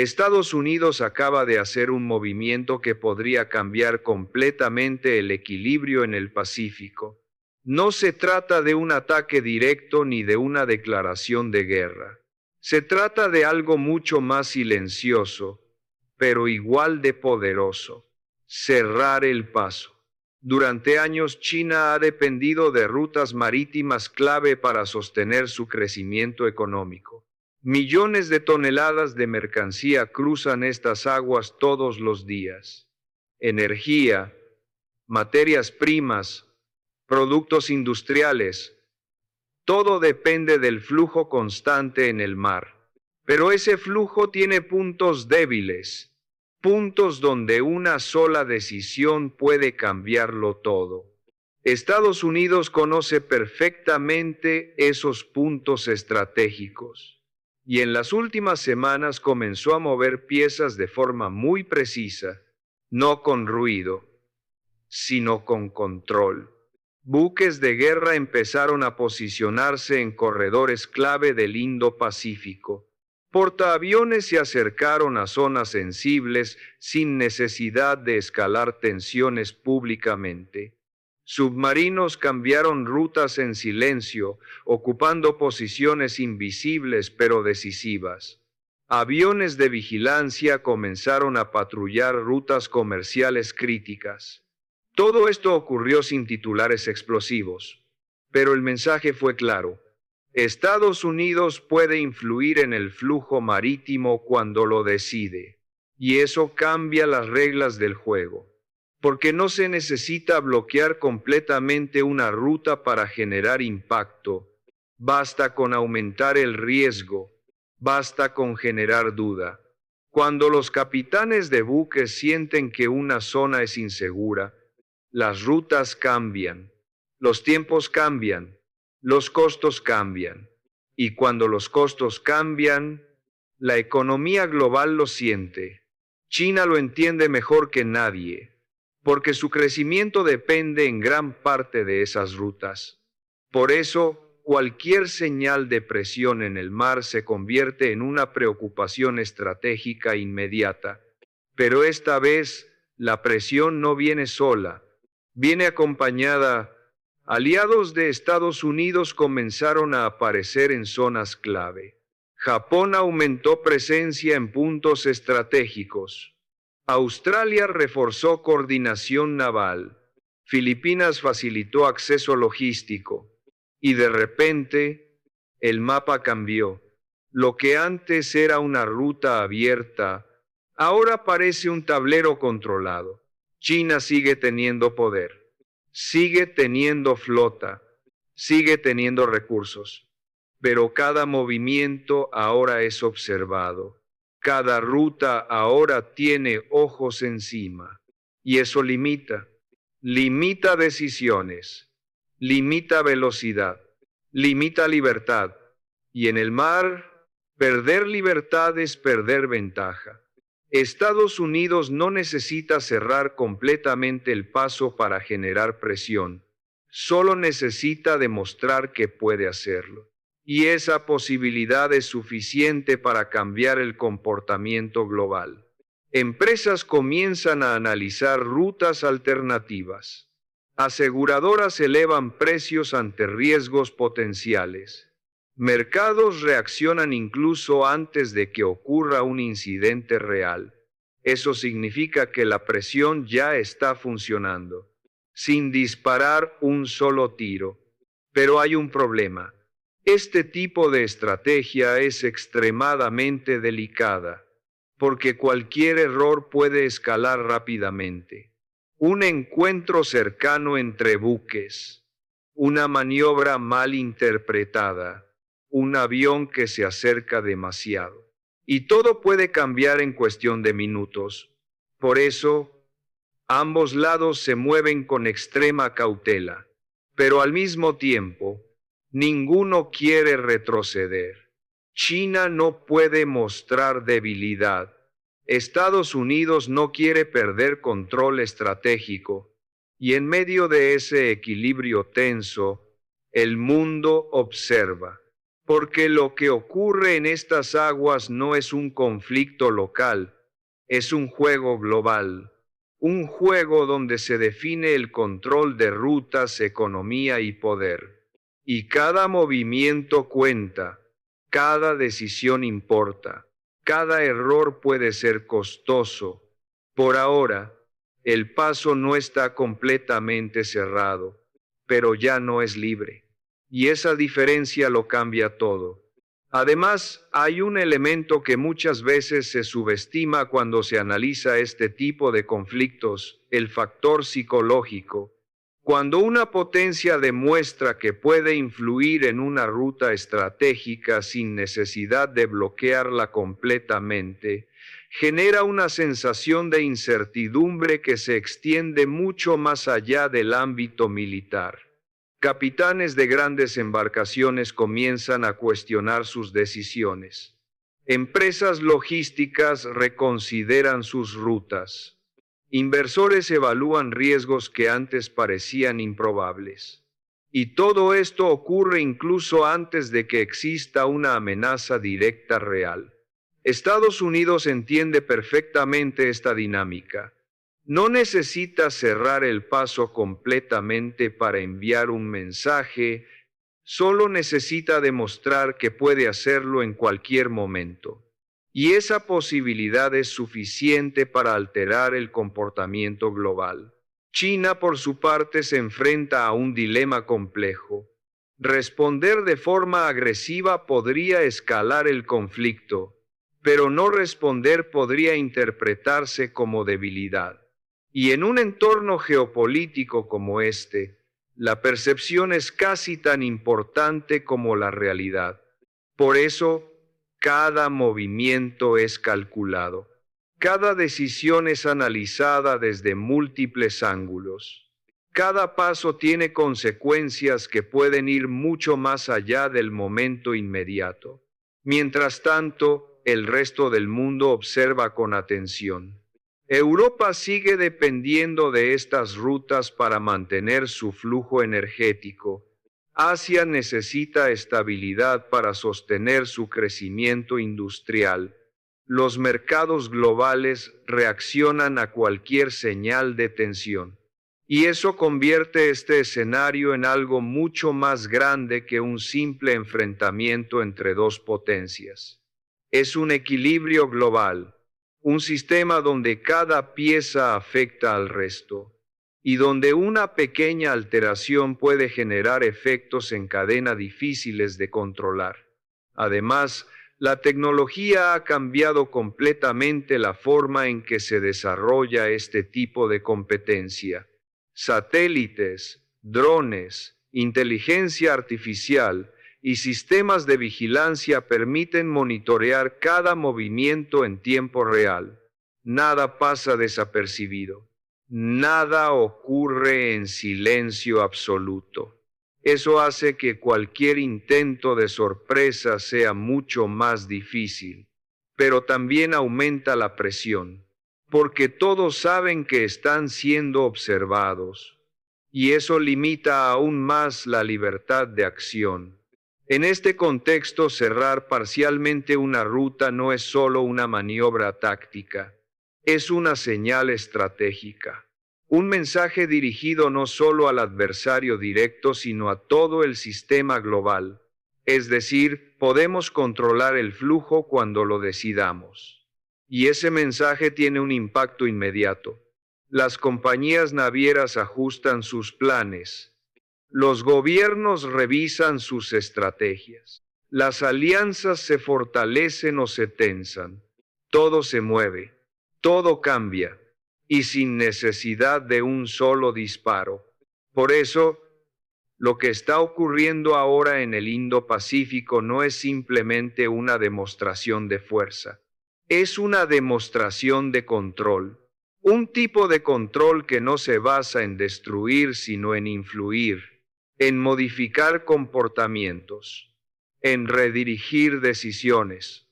Estados Unidos acaba de hacer un movimiento que podría cambiar completamente el equilibrio en el Pacífico. No se trata de un ataque directo ni de una declaración de guerra. Se trata de algo mucho más silencioso, pero igual de poderoso: cerrar el paso. Durante años, China ha dependido de rutas marítimas clave para sostener su crecimiento económico. Millones de toneladas de mercancía cruzan estas aguas todos los días. Energía, materias primas, productos industriales, todo depende del flujo constante en el mar. Pero ese flujo tiene puntos débiles, puntos donde una sola decisión puede cambiarlo todo. Estados Unidos conoce perfectamente esos puntos estratégicos, y en las últimas semanas comenzó a mover piezas de forma muy precisa, no con ruido, sino con control. Buques de guerra empezaron a posicionarse en corredores clave del Indo-Pacífico. Portaaviones se acercaron a zonas sensibles sin necesidad de escalar tensiones públicamente. Submarinos cambiaron rutas en silencio, ocupando posiciones invisibles pero decisivas. Aviones de vigilancia comenzaron a patrullar rutas comerciales críticas. Todo esto ocurrió sin titulares explosivos, pero el mensaje fue claro: Estados Unidos puede influir en el flujo marítimo cuando lo decide, y eso cambia las reglas del juego, porque no se necesita bloquear completamente una ruta para generar impacto. Basta con aumentar el riesgo, basta con generar duda. Cuando los capitanes de buques sienten que una zona es insegura, las rutas cambian, los tiempos cambian, los costos cambian. Y cuando los costos cambian, la economía global lo siente. China lo entiende mejor que nadie, porque su crecimiento depende en gran parte de esas rutas. Por eso, cualquier señal de presión en el mar se convierte en una preocupación estratégica inmediata. Pero esta vez, la presión no viene sola. Viene acompañada. Aliados de Estados Unidos comenzaron a aparecer en zonas clave. Japón aumentó presencia en puntos estratégicos. Australia reforzó coordinación naval. Filipinas facilitó acceso logístico. Y de repente, el mapa cambió. Lo que antes era una ruta abierta, ahora parece un tablero controlado. China sigue teniendo poder, sigue teniendo flota, sigue teniendo recursos, pero cada movimiento ahora es observado, cada ruta ahora tiene ojos encima, y eso limita decisiones, limita velocidad, limita libertad, y en el mar, perder libertad es perder ventaja. Estados Unidos no necesita cerrar completamente el paso para generar presión, solo necesita demostrar que puede hacerlo. Y esa posibilidad es suficiente para cambiar el comportamiento global. Empresas comienzan a analizar rutas alternativas. Aseguradoras elevan precios ante riesgos potenciales. Mercados reaccionan incluso antes de que ocurra un incidente real. Eso significa que la presión ya está funcionando, sin disparar un solo tiro. Pero hay un problema. Este tipo de estrategia es extremadamente delicada, porque cualquier error puede escalar rápidamente. Un encuentro cercano entre buques, una maniobra mal interpretada, un avión que se acerca demasiado. Y todo puede cambiar en cuestión de minutos. Por eso, ambos lados se mueven con extrema cautela, pero al mismo tiempo, ninguno quiere retroceder. China no puede mostrar debilidad. Estados Unidos no quiere perder control estratégico. Y en medio de ese equilibrio tenso, el mundo observa. Porque lo que ocurre en estas aguas no es un conflicto local, es un juego global, un juego donde se define el control de rutas, economía y poder. Y cada movimiento cuenta, cada decisión importa, cada error puede ser costoso. Por ahora, el paso no está completamente cerrado, pero ya no es libre. Y esa diferencia lo cambia todo. Además, hay un elemento que muchas veces se subestima cuando se analiza este tipo de conflictos, el factor psicológico. Cuando una potencia demuestra que puede influir en una ruta estratégica sin necesidad de bloquearla completamente, genera una sensación de incertidumbre que se extiende mucho más allá del ámbito militar. Capitanes de grandes embarcaciones comienzan a cuestionar sus decisiones. Empresas logísticas reconsideran sus rutas. Inversores evalúan riesgos que antes parecían improbables. Y todo esto ocurre incluso antes de que exista una amenaza directa real. Estados Unidos entiende perfectamente esta dinámica. No necesita cerrar el paso completamente para enviar un mensaje, solo necesita demostrar que puede hacerlo en cualquier momento. Y esa posibilidad es suficiente para alterar el comportamiento global. China, por su parte, se enfrenta a un dilema complejo. Responder de forma agresiva podría escalar el conflicto, pero no responder podría interpretarse como debilidad. Y en un entorno geopolítico como este, la percepción es casi tan importante como la realidad. Por eso, cada movimiento es calculado. Cada decisión es analizada desde múltiples ángulos. Cada paso tiene consecuencias que pueden ir mucho más allá del momento inmediato. Mientras tanto, el resto del mundo observa con atención. Europa sigue dependiendo de estas rutas para mantener su flujo energético. Asia necesita estabilidad para sostener su crecimiento industrial. Los mercados globales reaccionan a cualquier señal de tensión. Y eso convierte este escenario en algo mucho más grande que un simple enfrentamiento entre dos potencias. Es un equilibrio global, un sistema donde cada pieza afecta al resto, y donde una pequeña alteración puede generar efectos en cadena difíciles de controlar. Además, la tecnología ha cambiado completamente la forma en que se desarrolla este tipo de competencia. Satélites, drones, inteligencia artificial y sistemas de vigilancia permiten monitorear cada movimiento en tiempo real. Nada pasa desapercibido. Nada ocurre en silencio absoluto. Eso hace que cualquier intento de sorpresa sea mucho más difícil, pero también aumenta la presión, porque todos saben que están siendo observados, y eso limita aún más la libertad de acción. En este contexto, cerrar parcialmente una ruta no es solo una maniobra táctica, es una señal estratégica. Un mensaje dirigido no solo al adversario directo, sino a todo el sistema global. Es decir, podemos controlar el flujo cuando lo decidamos. Y ese mensaje tiene un impacto inmediato. Las compañías navieras ajustan sus planes. Los gobiernos revisan sus estrategias. Las alianzas se fortalecen o se tensan. Todo se mueve. Todo cambia. Y sin necesidad de un solo disparo. Por eso, lo que está ocurriendo ahora en el Indo-Pacífico no es simplemente una demostración de fuerza, es una demostración de control, un tipo de control que no se basa en destruir sino en influir, en modificar comportamientos, en redirigir decisiones,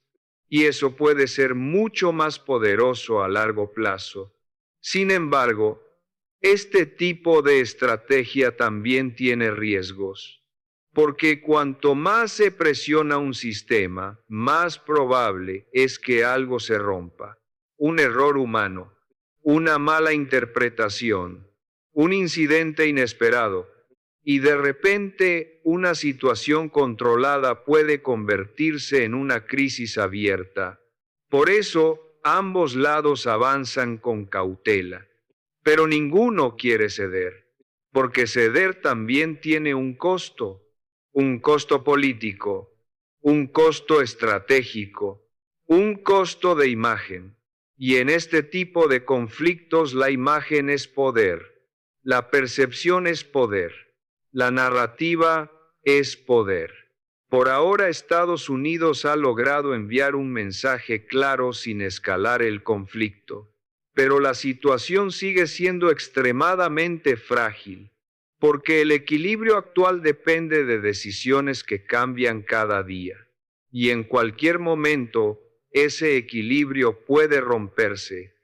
y eso puede ser mucho más poderoso a largo plazo. Sin embargo, este tipo de estrategia también tiene riesgos. Porque cuanto más se presiona un sistema, más probable es que algo se rompa. Un error humano, una mala interpretación, un incidente inesperado, y de repente una situación controlada puede convertirse en una crisis abierta. Por eso, ambos lados avanzan con cautela, pero ninguno quiere ceder, porque ceder también tiene un costo político, un costo estratégico, un costo de imagen. Y en este tipo de conflictos la imagen es poder, la percepción es poder, la narrativa es poder. Por ahora Estados Unidos ha logrado enviar un mensaje claro sin escalar el conflicto, pero la situación sigue siendo extremadamente frágil, porque el equilibrio actual depende de decisiones que cambian cada día, y en cualquier momento ese equilibrio puede romperse.